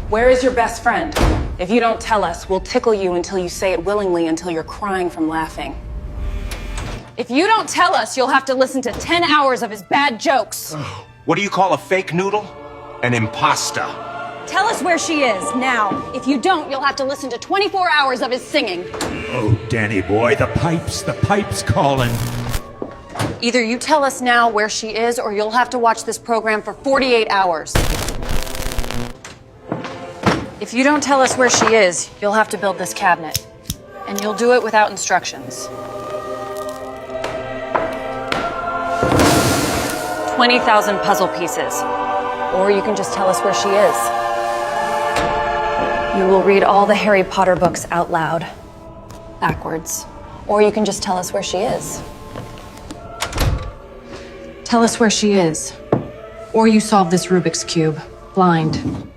Where is your best friend? If you don't tell us, we'll tickle you until you say it willingly until you're crying from laughing. If you don't tell us, you'll have to listen to 10 hours of his bad jokes. What do you call a fake noodle? An imposter. Tell us where she is, now. If you don't, you'll have to listen to 24 hours of his singing. Oh, Danny boy, the pipe's calling. Either you tell us now where she is, or you'll have to watch this program for 48 hours. If you don't tell us where she is, you'll have to build this cabinet. And you'll do it without instructions. 20,000 puzzle pieces. Or you can just tell us where she is. You will read all the Harry Potter books out loud, backwards. Or you can just tell us where she is. Tell us where she is. Or you solve this Rubik's Cube, blind.